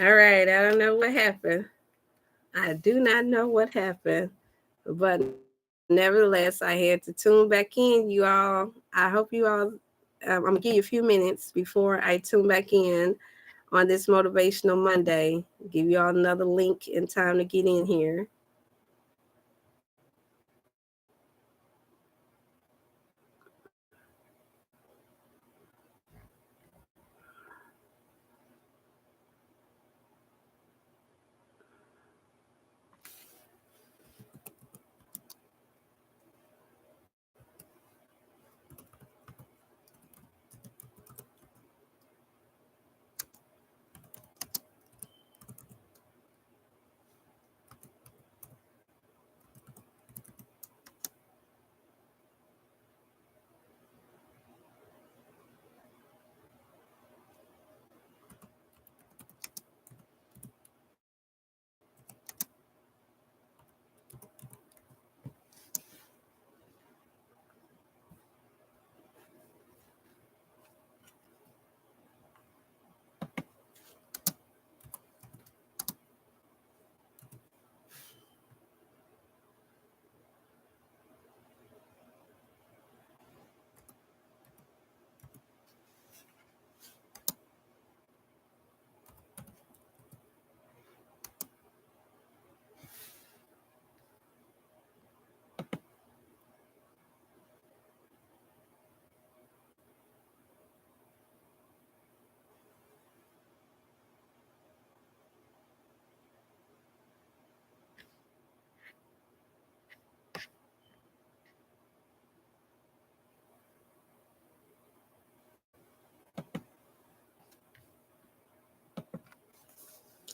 All right, I don't know what happened. I do not know what happened, but nevertheless, I had to tune back in. You all, I hope you all. I'm gonna give you a few minutes before I tune back in on this motivational Monday. Give you all another link and time to get in here.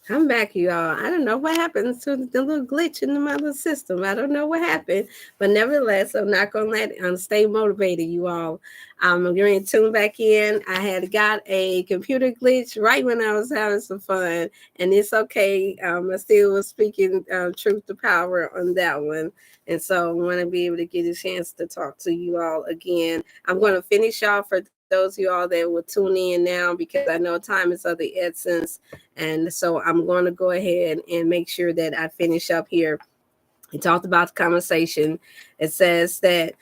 I'm back, you all. I don't know what happened to the little glitch in my little system. I don't know what happened, but nevertheless, I'm not gonna let it. Stay motivated, you all. I'm going to tune back in. I had got a computer glitch right when I was having some fun, and it's okay. I still was speaking truth to power on that one, and so I want to be able to get a chance to talk to you all again. I'm going to finish off for those of you all that will tune in now because I know time is of the essence. And so I'm going to go ahead and make sure that I finish up here. We talked about the conversation. It says that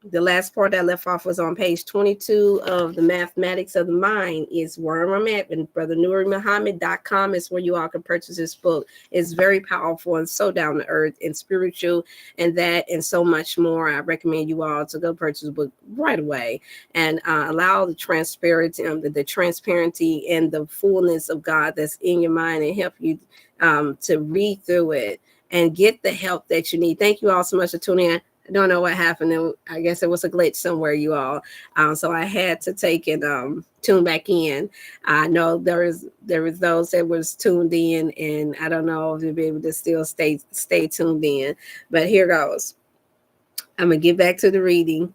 the last part I left off was on page 22 of the Mathematics of the Mind is where I'm at. And brotherNuriMuhammad.com is where you all can purchase this book. It's very powerful and so down to earth and spiritual and that and so much more. I recommend you all to go purchase the book right away and allow the transparency, the transparency and the fullness of God that's in your mind and help you to read through it and get the help that you need. Thank you all so much for tuning in. I don't know what happened. I guess it was a glitch somewhere, you all. So I had to take and tune back in. I know there was those that was tuned in, and I don't know if you'll be able to still stay tuned in. But here goes. I'm gonna get back to the reading.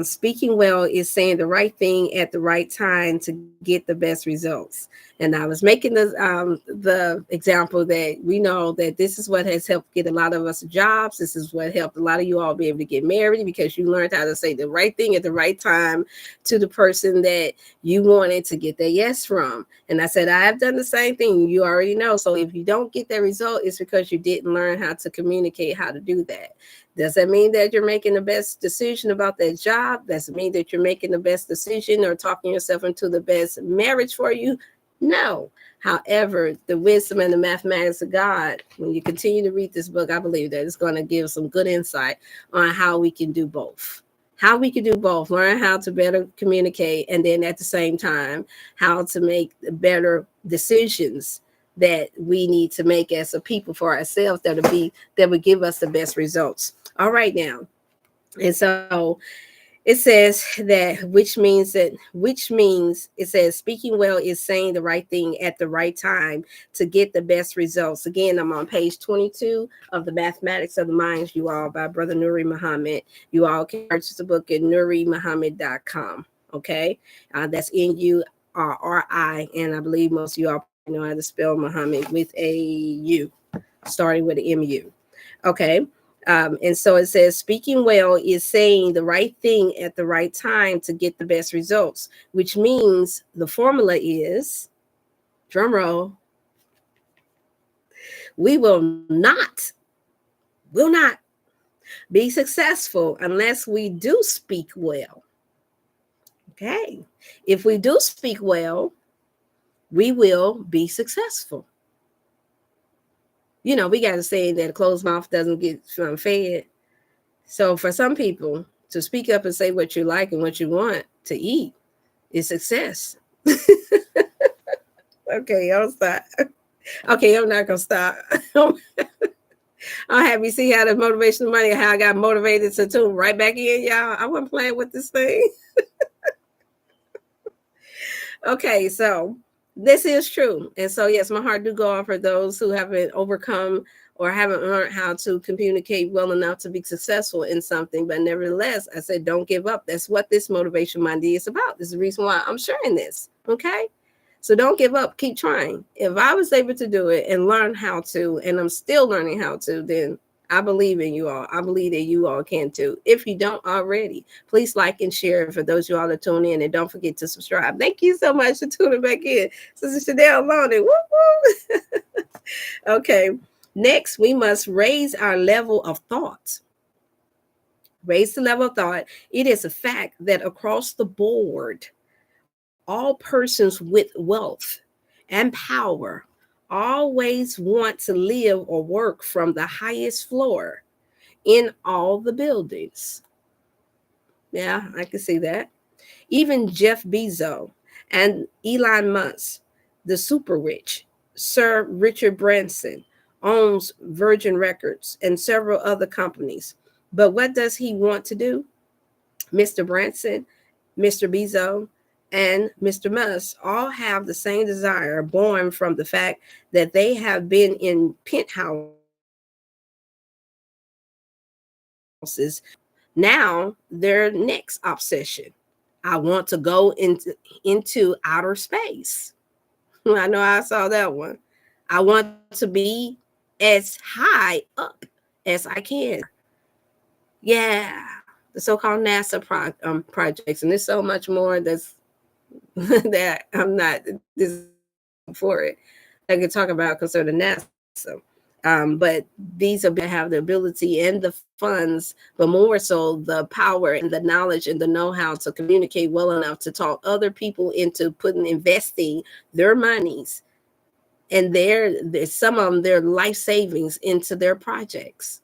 Speaking well is saying the right thing at the right time to get the best results. And I was making the example that we know that this is what has helped get a lot of us jobs. This is what helped a lot of you all be able to get married because you learned how to say the right thing at the right time to the person that you wanted to get that yes from. And I said, I have done the same thing. You already know. So if you don't get that result, it's because you didn't learn how to communicate how to do that. Does that mean that you're making the best decision about that job? Does it mean that you're making the best decision or talking yourself into the best marriage for you? No. However, the wisdom and the mathematics of God, when you continue to read this book, I believe that it's going to give some good insight on how we can do both. How we can do both, learn how to better communicate, and then at the same time, how to make better decisions that we need to make as a people for ourselves that would give us the best results. All right now. And so it says that which means it says speaking well is saying the right thing at the right time to get the best results. Again, I'm on page 22 of the Mathematics of the Minds, you all, by Brother Nuri Muhammad. You all can purchase the book at nurimuhammad.com. Okay. That's NURRI. And I believe most of you all probably know how to spell Muhammad with a U, starting with an MU. Okay. And so it says, speaking well is saying the right thing at the right time to get the best results, which means the formula is drum roll, we will not be successful unless we do speak well. Okay. If we do speak well, we will be successful. We got a saying that a closed mouth doesn't get fed. So for some people, to speak up and say what you like and what you want to eat is success. Okay, I'll stop. Okay, I'm not gonna stop. I'm happy to see how the motivational money, how I got motivated to tune right back in, y'all. I wasn't playing with this thing. Okay, so this is true. And so, yes, my heart do go off for those who haven't overcome or haven't learned how to communicate well enough to be successful in something. But nevertheless, I said, don't give up. That's what this motivation Monday is about. This is the reason why I'm sharing this. Okay. So don't give up. Keep trying. If I was able to do it and learn how to, and I'm still learning how to, then I believe in you all. I believe that you all can too. If you don't already, please like and share for those you all that tune in, and don't forget to subscribe. Thank you so much for tuning back in. Sister Chanel Loney. Woo woo. Okay. Next, we must raise our level of thought. Raise the level of thought. It is a fact that across the board, all persons with wealth and power always want to live or work from the highest floor in all the buildings. Yeah, I can see that. Even Jeff Bezos and Elon Musk, the super rich, Sir Richard Branson, owns Virgin Records and several other companies. But what does he want to do? Mr. Branson, Mr. Bezos, and Mr. Musk all have the same desire born from the fact that they have been in penthouses. Now, their next obsession, I want to go into outer space. I know I saw that one. I want to be as high up as I can. Yeah, the so-called NASA projects, and there's so much more that's that I'm not this for it. I could talk about concerning NASA. But these are have the ability and the funds, but more so the power and the knowledge and the know-how to communicate well enough to talk other people into investing their monies and some of them their life savings into their projects.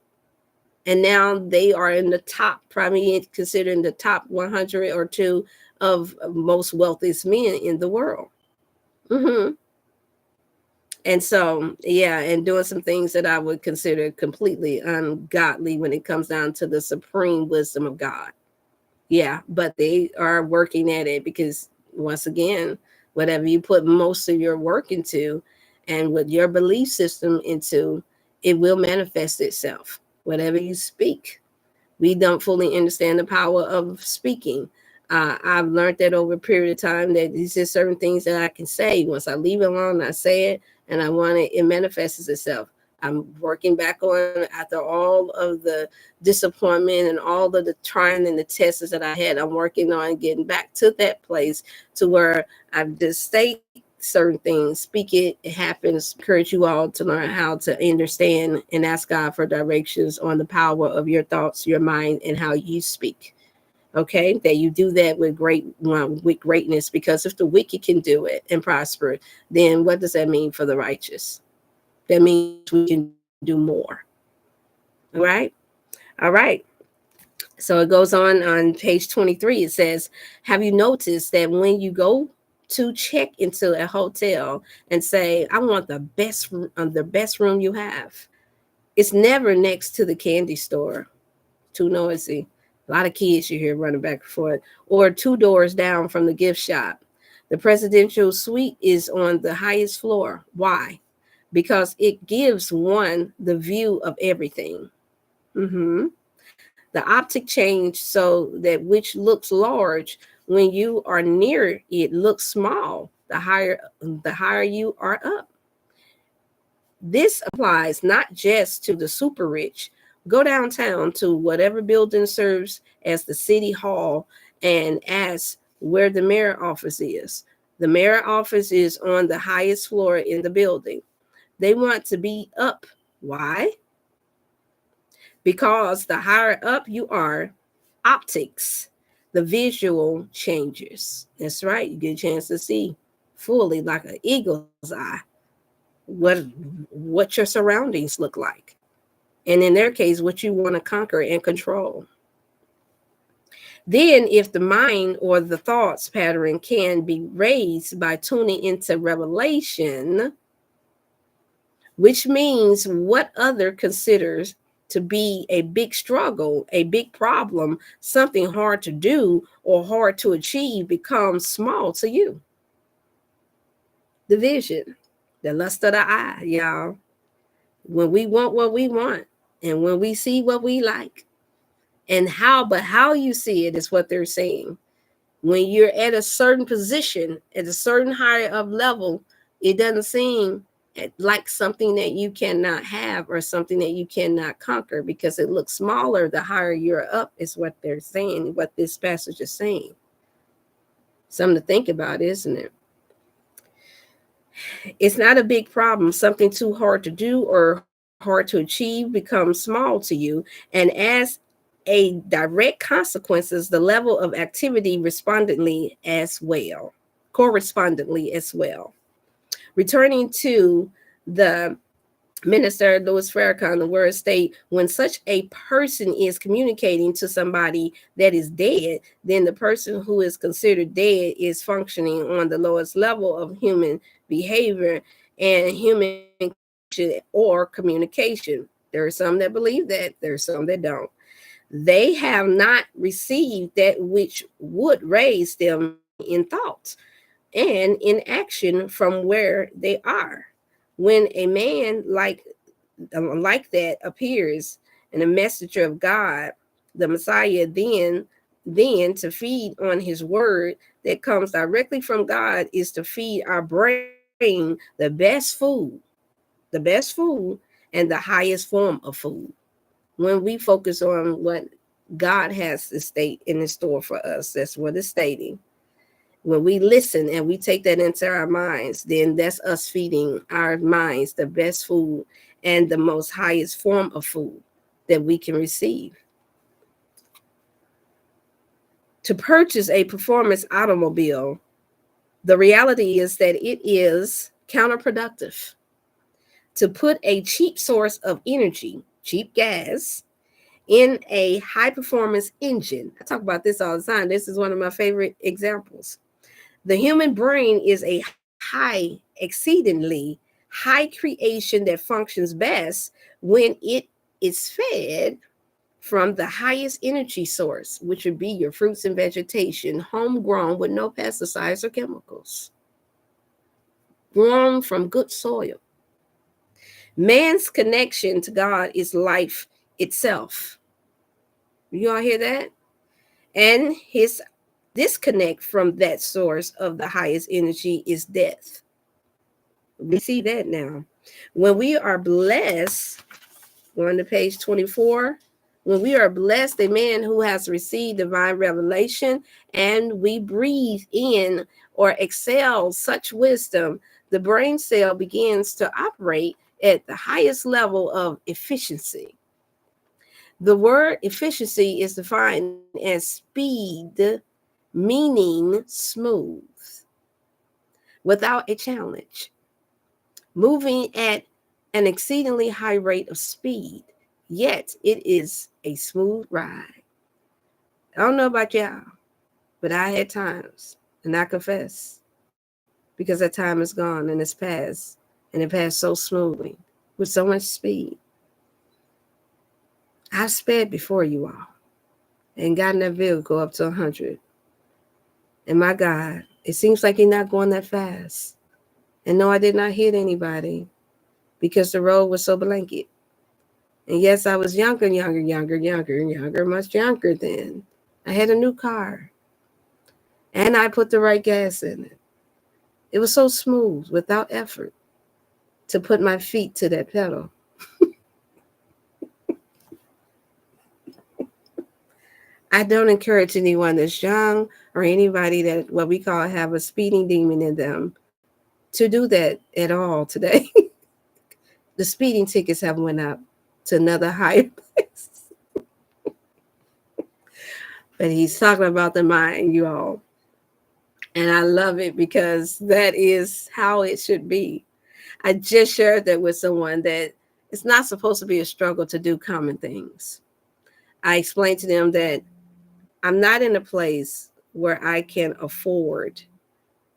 And now they are in the top, probably considered the top 100 or two of most wealthiest men in the world. Mm-hmm. And so, yeah, and doing some things that I would consider completely ungodly when it comes down to the supreme wisdom of God. Yeah, but they are working at it because, once again, whatever you put most of your work into and with your belief system into, it will manifest itself. Whatever you speak, we don't fully understand the power of speaking. I've learned that over a period of time that these are certain things that I can say. Once I leave it alone, I say it, and I want it manifests itself. I'm working back on after all of the disappointment and all of the trying and the tests that I had. I'm working on getting back to that place to where I just state certain things, speak it, it happens. Encourage you all to learn how to understand and ask God for directions on the power of your thoughts, your mind, and how you speak. Okay, that you do that with greatness, because if the wicked can do it and prosper, then what does that mean for the righteous? That means we can do more. All right. All right. So it goes on page 23. It says, have you noticed that when you go to check into a hotel and say, I want the best room you have, it's never next to the candy store. Too noisy. A lot of kids you hear running back and forth, or 2 doors down from the gift shop. The presidential suite is on the highest floor. Why? Because it gives one the view of everything. Mm-hmm. The optic change so that which looks large when you are near it looks small. The higher you are up. This applies not just to the super rich. Go downtown to whatever building serves as the city hall and ask where the mayor office is. The mayor office is on the highest floor in the building. They want to be up. Why? Because the higher up you are, optics, the visual changes. That's right. You get a chance to see fully like an eagle's eye what what your surroundings look like. And in their case, what you want to conquer and control. Then, if the mind or the thoughts pattern can be raised by tuning into revelation, which means what other considers to be a big struggle, a big problem, something hard to do or hard to achieve becomes small to you. The vision, the lust of the eye, y'all. When we want what we want and when we see what we like and how you see it is what they're saying. When you're at a certain position, at a certain higher up level, it doesn't seem like something that you cannot have or something that you cannot conquer because it looks smaller the higher you're up, is what they're saying, what this passage is saying. Something to think about, isn't it? It's not a big problem. Something too hard to do or hard to achieve becomes small to you. And as a direct consequences, the level of activity correspondingly as well. Returning to the Minister Louis Farrakhan, the word state, when such a person is communicating to somebody that is dead, then the person who is considered dead is functioning on the lowest level of human behavior and human or communication. There are some that believe that, there are some that don't. They have not received that which would raise them in thought and in action from where they are. When a man like that appears and a messenger of God, the Messiah, then to feed on his word that comes directly from God is to feed our brain the best food and the highest form of food. When we focus on what God has to state in the store for us, that's what it's stating. When we listen and we take that into our minds, then that's us feeding our minds the best food and the most highest form of food that we can receive. To purchase a performance automobile, the reality is that it is counterproductive. To put a cheap source of energy, cheap gas, in a high performance engine. I talk about this all the time. This is one of my favorite examples. The human brain is a exceedingly high creation that functions best when it is fed from the highest energy source, which would be your fruits and vegetation, homegrown with no pesticides or chemicals, grown from good soil. Man's connection to God is life itself. You all hear that? And his disconnect from that source of the highest energy is death. We see that now. When we are blessed, going to page 24, when we are blessed, a man who has received divine revelation, and we breathe in or exhale such wisdom, the brain cell begins to operate at the highest level of efficiency. The word efficiency is defined as speed, meaning smooth, without a challenge, moving at an exceedingly high rate of speed, yet it is a smooth ride. I don't know about y'all, but I had times, and I confess, because that time is gone and it's passed, and it passed so smoothly with so much speed. I sped before you all and got in that vehicle up to 100. And my God, it seems like you're not going that fast. And no, I did not hit anybody because the road was so blanket. And yes, I was younger, much younger then. I had a new car. And I put the right gas in it. It was so smooth, without effort, to put my feet to that pedal. I don't encourage anyone that's young or anybody that what we call have a speeding demon in them to do that at all today. The speeding tickets have went up to another higher place. But he's talking about the mind, you all. And I love it because that is how it should be. I just shared that with someone that it's not supposed to be a struggle to do common things. I explained to them that I'm not in a place where I can afford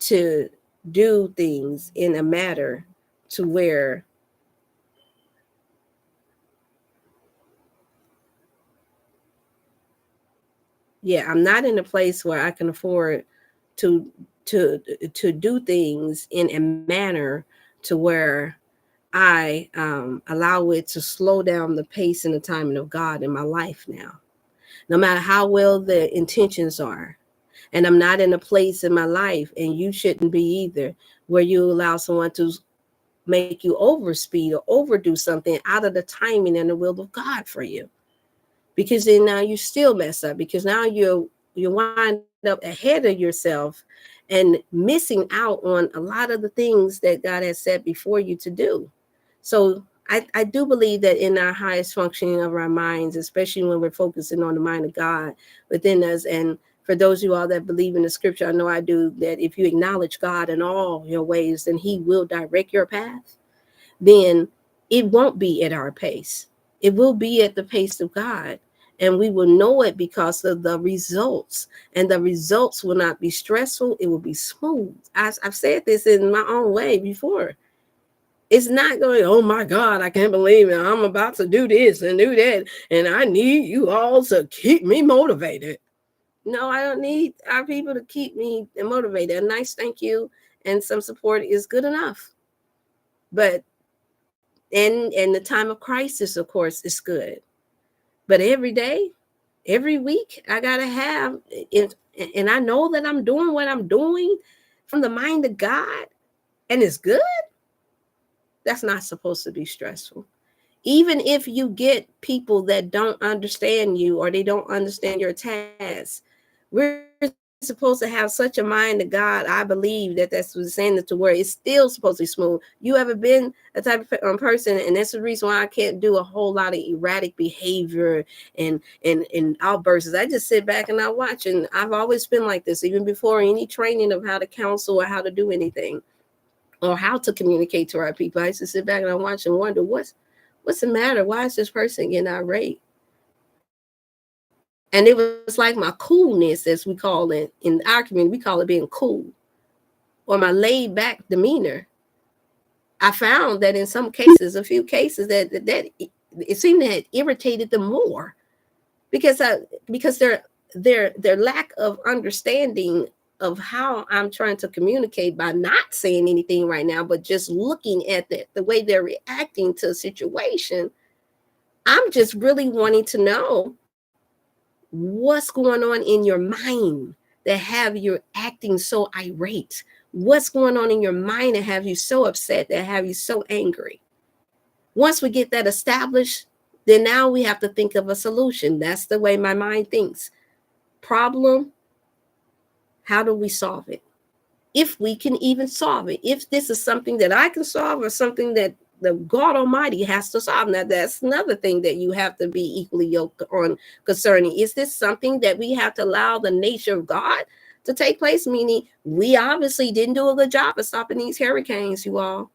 to do things in a matter to where I'm not in a place where I can afford to to do things in a manner to where I allow it to slow down the pace and the timing of God in my life now, no matter how well the intentions are. And I'm not in a place in my life, and you shouldn't be either, where you allow someone to make you overspeed or overdo something out of the timing and the will of God for you. Because then now you still mess up because now you wind up ahead of yourself and missing out on a lot of the things that God has set before you to do. So I do believe that in our highest functioning of our minds, especially when we're focusing on the mind of God within us, and for those of you all that believe in the scripture, I know I do, that if you acknowledge God in all your ways, then he will direct your path. Then it won't be at our pace. It will be at the pace of God. And we will know it because of the results. And the results will not be stressful. It will be smooth. I've said this in my own way before. It's not going, oh my God, I can't believe it. I'm about to do this and do that. And I need you all to keep me motivated. No, I don't need our people to keep me motivated. A nice thank you and some support is good enough. But in the time of crisis, of course, it's good. But every day, every week, I gotta have it, and I know that I'm doing what I'm doing from the mind of God, and it's good. That's not supposed to be stressful. Even if you get people that don't understand you or they don't understand your task, we're supposed to have such a mind of God. I believe that that's what's saying that to where it's still supposed to be smooth. You ever been a type of person, and that's the reason why I can't do a whole lot of erratic behavior and outbursts. I just sit back and I watch, and I've always been like this, even before any training of how to counsel or how to do anything or how to communicate to our people. I used to sit back and I watch and wonder what's the matter? Why is this person getting irate? And it was like my coolness, as we call it in our community, we call it being cool, or my laid back demeanor. I found that in some cases, a few cases, that it seemed to have irritated them more because their lack of understanding of how I'm trying to communicate by not saying anything right now, but just looking at the way they're reacting to a situation. I'm just really wanting to know what's going on in your mind that have you acting so irate. What's going on in your mind that have you so upset, that have you so angry. Once we get that established, then now we have to think of a solution. That's the way my mind thinks. Problem, how do we solve it? If we can even solve it, if this is something that I can solve or something that the God Almighty has to solve. Now, that's another thing that you have to be equally yoked on concerning. Is this something that we have to allow the nature of God to take place? Meaning, we obviously didn't do a good job of stopping these hurricanes, you all.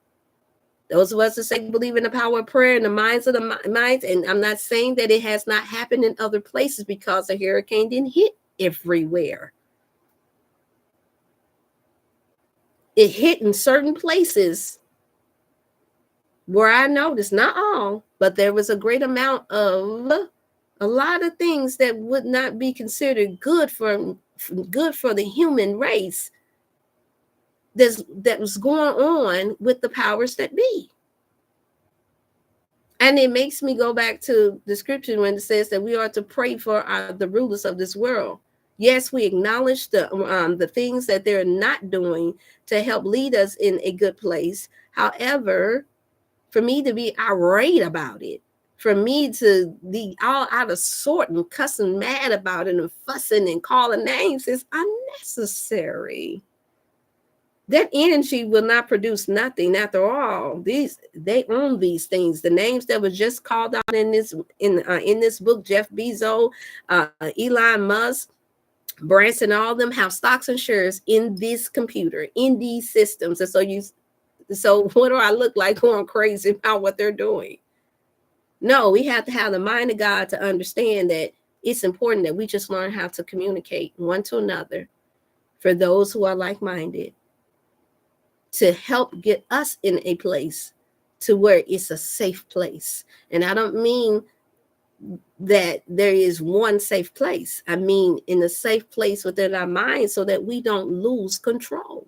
Those of us that say believe in the power of prayer and the minds of the minds, and I'm not saying that it has not happened in other places because the hurricane didn't hit everywhere. It hit in certain places where I noticed, not all, but there was a great amount of a lot of things that would not be considered good for the human race that was going on with the powers that be. And it makes me go back to the scripture when it says that we are to pray for the rulers of this world. Yes, we acknowledge the things that they're not doing to help lead us in a good place. However, for me to be irate about it, for me to be all out of sort and cussing mad about it and fussing and calling names is unnecessary. That energy will not produce nothing. After all, they own these things. The names that was just called out in this book: Jeff Bezos, Elon Musk, Branson, all of them have stocks and shares in this computer, in these systems. And so what do I look like going crazy about what they're doing? No, we have to have the mind of God to understand that it's important that we just learn how to communicate one to another for those who are like-minded, to help get us in a place to where it's a safe place. And I don't mean that there is one safe place. I mean in a safe place within our mind so that we don't lose control.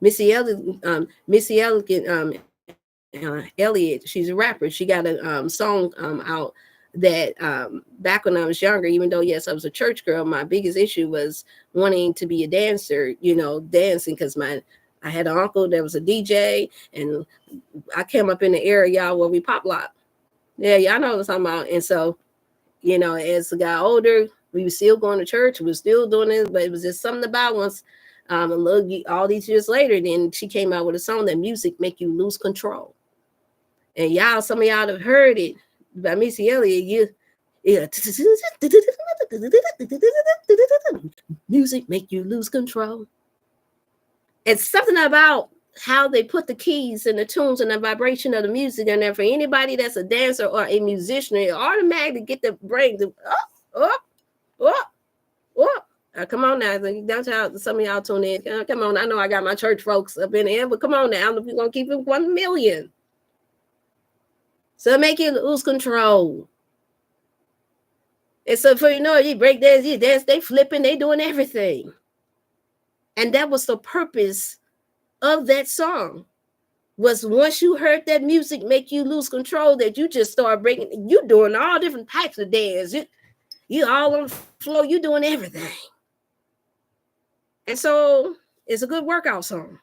Missy Elliott, she's a rapper. She got a song out that back when I was younger, even though, yes, I was a church girl, my biggest issue was wanting to be a dancer, dancing, because I had an uncle that was a DJ, and I came up in the area, y'all, where we pop lock. Yeah, y'all know what I'm talking about. And so, as I got older, we were still going to church. We were still doing this, but it was just something about once all these years later, then she came out with a song that music make you lose control. And y'all, some of y'all have heard it by Missy Elliott. Music make you lose control. It's something about how they put the keys and the tunes and the vibration of the music in there. For anybody that's a dancer or a musician, they automatically get the brain to come on now. That's how some of y'all tune in. Come on. I know I got my church folks up in here, but come on now. We're going to keep it 1 million. So make you lose control. And so for you break dance, you dance, they flipping, they doing everything. And that was the purpose of that song. Was once you heard that music make you lose control, that you just start breaking, you doing all different types of dance. You all on the floor, you doing everything. And so it's a good workout song.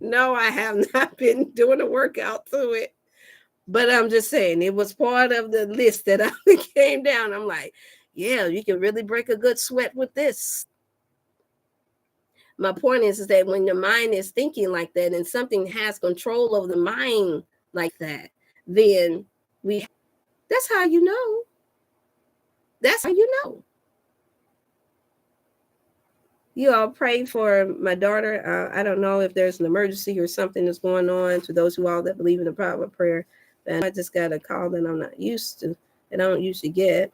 No, I have not been doing a workout to it. But I'm just saying, it was part of the list that I came down. I'm like, yeah, you can really break a good sweat with this. My point is that when your mind is thinking like that and something has control over the mind like that, then that's how you know. That's how you know. You all pray for my daughter. I don't know if there's an emergency or something that's going on. To those who all that believe in the power of prayer, and I just got a call that I'm not used to, and I don't usually get.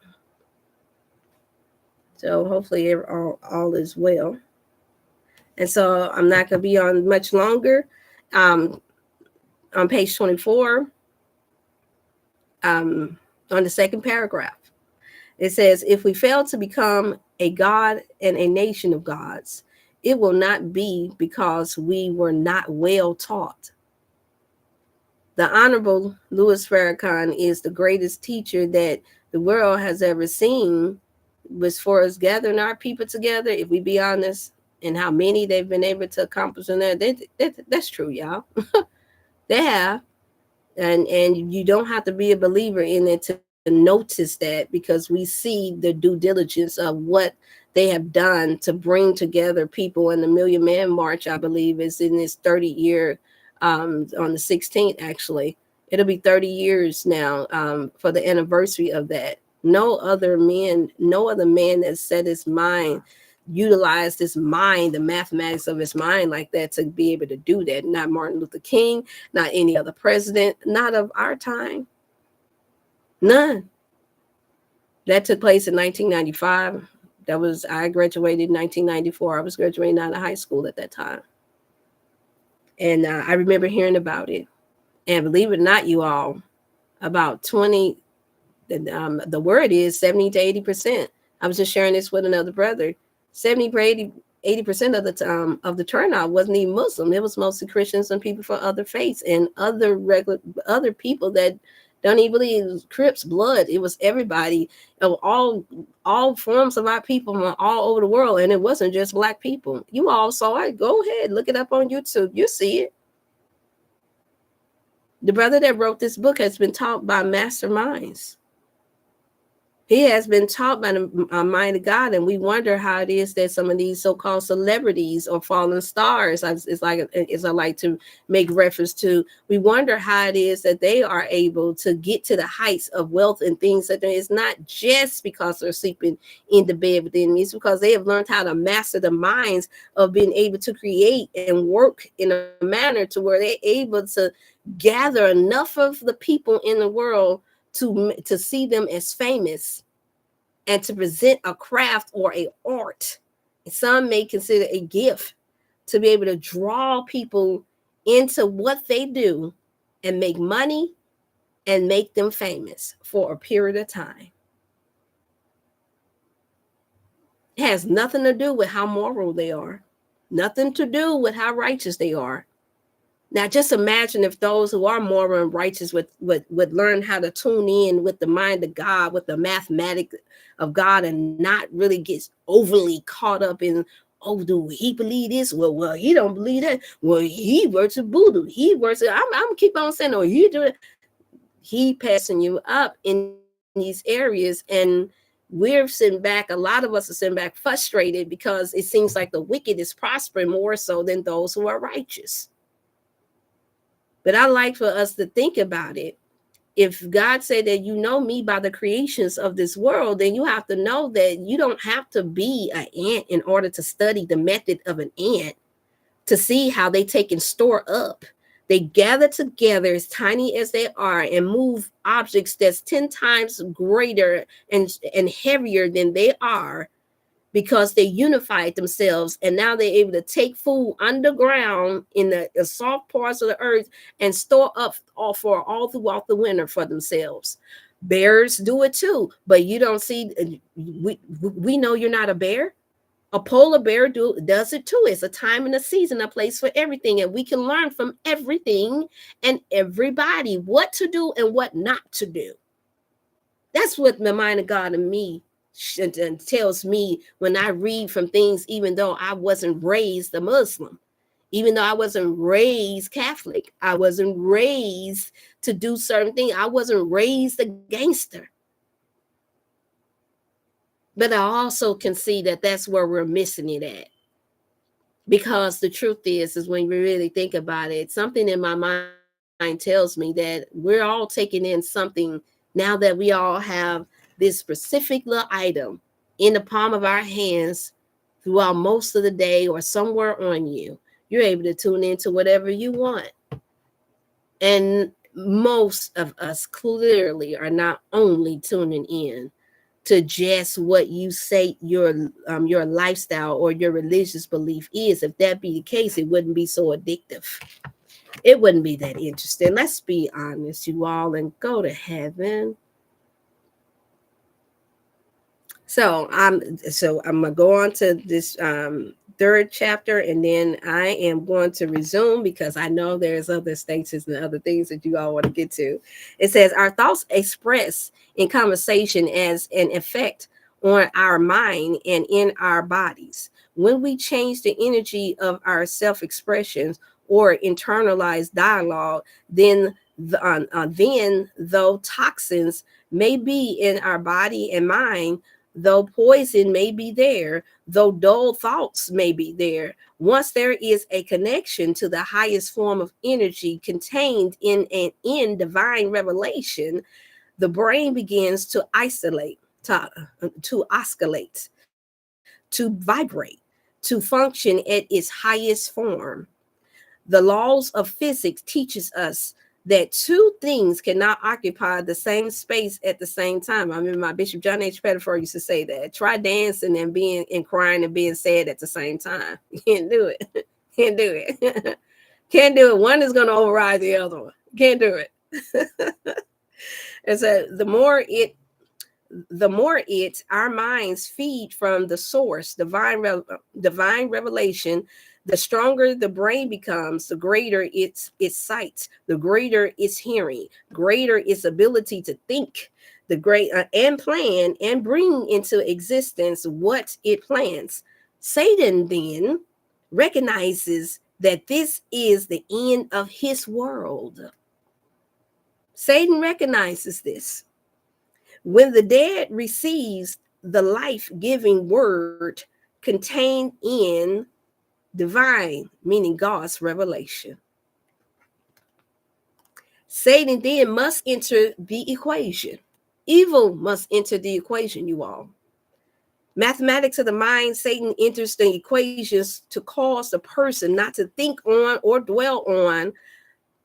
So hopefully all is well. And so I'm not going to be on much longer. On page 24, on the second paragraph, it says, if we fail to become a God and a nation of gods, it will not be because we were not well taught. The Honorable Louis Farrakhan is the greatest teacher that the world has ever seen. Was for us gathering our people together, if we be honest, and how many they've been able to accomplish in that. That's true, y'all. They have. And you don't have to be a believer in it to notice that, because we see the due diligence of what they have done to bring together people. And the Million Man March, I believe, is in its 30th year on the 16th, actually. It'll be 30 years now for the anniversary of that. No other man that set his mind, utilized his mind, the mathematics of his mind like that, to be able to do that. Not Martin Luther King, not any other president, not of our time. None. That took place in 1995. I graduated in 1994. I was graduating out of high school at that time. And I remember hearing about it. And believe it or not, you all, about 20, the word is 70 to 80%. I was just sharing this with another brother. 70 to 80% of the turnout wasn't even Muslim. It was mostly Christians and people from other faiths and other people that don't even believe Crips, blood. It was everybody, all forms of our people from all over the world. And it wasn't just Black people. You all saw it. Go ahead, look it up on YouTube. You see it. The brother that wrote this book has been taught by masterminds. He has been taught by the mind of God, and we wonder how it is that some of these so-called celebrities or fallen stars, as I like to make reference to, we wonder how it is that they are able to get to the heights of wealth and things that it's not just because they're sleeping in the bed with the enemy. It's because they have learned how to master the minds of being able to create and work in a manner to where they're able to gather enough of the people in the world to see them as famous and to present a craft or a art. Some may consider a gift to be able to draw people into what they do and make money and make them famous for a period of time. It has nothing to do with how moral they are, nothing to do with how righteous they are. Now, just imagine if those who are moral and righteous would learn how to tune in with the mind of God, with the mathematics of God, and not really get overly caught up in, oh, do he believe this? Well, he don't believe that. Well, he worships voodoo. He worships. I'm keep on saying, oh, you do it. He passing you up in these areas, and we're sitting back. A lot of us are sitting back frustrated because it seems like the wicked is prospering more so than those who are righteous. But I like for us to think about it. If God said that you know me by the creations of this world, then you have to know that you don't have to be an ant in order to study the method of an ant to see how they take and store up. They gather together as tiny as they are and move objects that's 10 times greater and heavier than they are, because they unified themselves, and now they're able to take food underground in the soft parts of the earth and store up all throughout the winter for themselves. Bears do it too, but you don't see. We know you're not a bear. A polar bear does it too. It's a time and a season, a place for everything, and we can learn from everything and everybody what to do and what not to do. That's what the mind of God in me tells me when I read from things, even though I wasn't raised a Muslim, even though I wasn't raised Catholic, I wasn't raised to do certain things, I wasn't raised a gangster. But I also can see that that's where we're missing it at. Because the truth is when we really think about it, something in my mind tells me that we're all taking in something now that we all have this specific little item in the palm of our hands throughout most of the day or somewhere on you. You're able to tune into whatever you want. And most of us clearly are not only tuning in to just what you say your lifestyle or your religious belief is. If that be the case, it wouldn't be so addictive. It wouldn't be that interesting. Let's be honest, you all, and go to heaven. So I'm gonna go on to this third chapter, and then I am going to resume because I know there's other stages and other things that you all want to get to. It says our thoughts express in conversation as an effect on our mind and in our bodies. When we change the energy of our self-expressions or internalized dialogue, then though toxins may be in our body and mind, though poison may be there, though dull thoughts may be there, once there is a connection to the highest form of energy contained in divine revelation, the brain begins to isolate, to oscillate, to vibrate, to function at its highest form. The laws of physics teaches us that two things cannot occupy the same space at the same time. I mean, my Bishop John H. Pettifer used to say that. Try dancing and being and crying and being sad at the same time. You can't do it. Can't do it. Can't do it. One is going to override the other one. Can't do it. And so the more our minds feed from the source, divine revelation, the stronger the brain becomes, the greater its sight, the greater its hearing, greater its ability to think, the great and plan and bring into existence what it plans. Satan then recognizes that this is the end of his world. Satan recognizes this. When the dead receives the life-giving word contained in divine, meaning God's revelation, Satan then must enter the equation. Evil must enter the equation, you all. Mathematics of the mind, Satan enters the equations to cause the person not to think on or dwell on,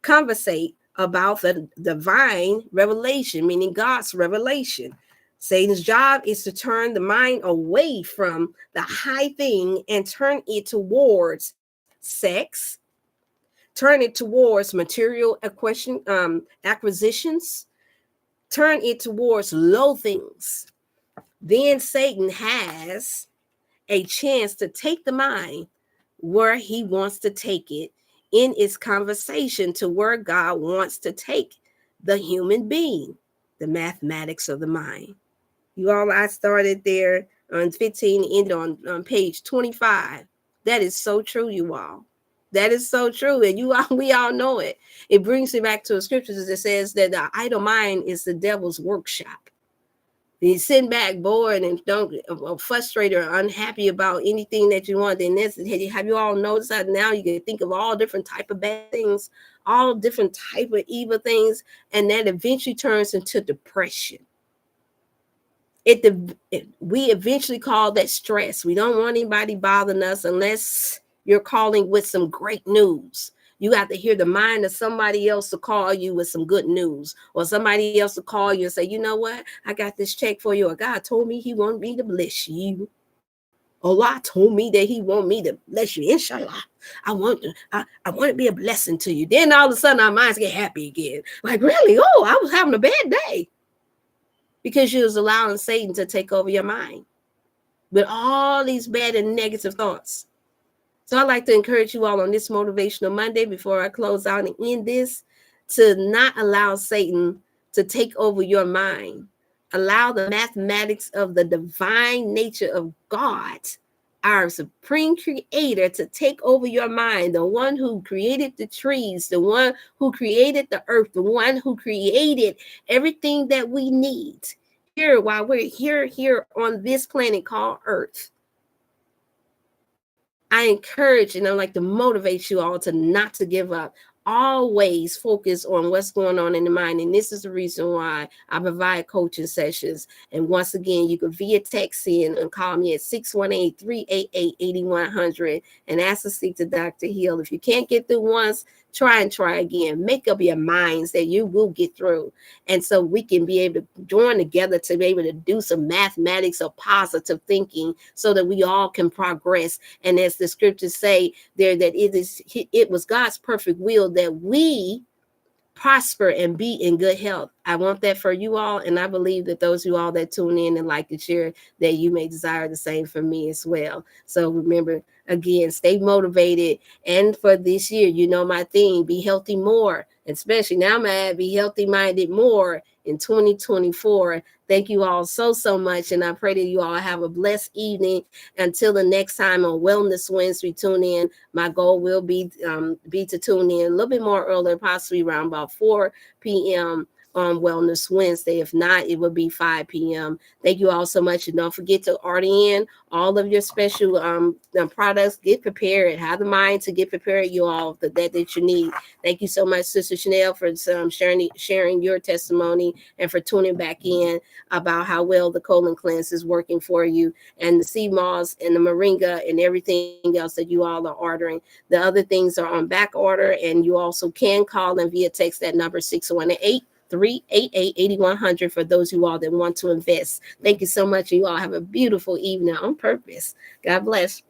conversate about the divine revelation, meaning God's revelation. Satan's job is to turn the mind away from the high thing and turn it towards sex, turn it towards material acquisitions, turn it towards low things. Then Satan has a chance to take the mind where he wants to take it in its conversation to where God wants to take the human being, the mathematics of the mind. You all, I started there on 15, ended on page 25. That is so true, you all. That is so true. And you all, we all know it. It brings me back to a scripture that says that the idle mind is the devil's workshop. You sit back bored and don't frustrated or unhappy about anything that you want. Then this, have you all noticed that now you can think of all different type of bad things, all different type of evil things, and that eventually turns into depression. We eventually call that stress. We don't want anybody bothering us unless you're calling with some great news. You have to hear the mind of somebody else to call you with some good news, or somebody else to call you and say, you know what, I got this check for you, or God told me he wanted me to bless you. Allah told me that he want me to bless you. Inshallah. I want to be a blessing to you. Then all of a sudden our minds get happy again. Like, really? Oh, I was having a bad day. Because you was allowing Satan to take over your mind with all these bad and negative thoughts. So I'd like to encourage you all on this Motivational Monday, before I close out and end this, to not allow Satan to take over your mind. Allow the mathematics of the divine nature of God, our supreme creator, to take over your mind. The one who created the trees, the one who created the earth, the one who created everything that we need here while we're here on this planet called Earth. I encourage and I like to motivate you all to not to give up. Always focus on what's going on in the mind. And this is the reason why I provide coaching sessions. And once again, you can via text in and call me at 618-388-8100 and ask to speak to Dr. Hill. If you can't get through once, try again. Make up your minds that you will get through. And so we can be able to join together to be able to do some mathematics of positive thinking so that we all can progress. And as the scriptures say there, that it was God's perfect will that we prosper and be in good health. I want that for you all. And I believe that those of you all that tune in and like to share, that you may desire the same for me as well. So remember, again, stay motivated. And for this year, you know my theme, be healthy more. Especially now, I'm going to be healthy minded more in 2024. Thank you all so much. And I pray that you all have a blessed evening. Until the next time on Wellness Wednesday, tune in. My goal will be to tune in a little bit more earlier, possibly around about 4 p.m. on Wellness Wednesday. If not, it will be 5 p.m. Thank you all so much. And don't forget to order in all of your special products. Get prepared. Have the mind to get prepared, you all, that you need. Thank you so much, Sister Chanel, for sharing your testimony and for tuning back in about how well the colon cleanse is working for you, and the sea moss and the moringa and everything else that you all are ordering. The other things are on back order, and you also can call and via text that number 618-388-8100 for those of you all that want to invest. Thank you so much. You all have a beautiful evening on purpose. God bless.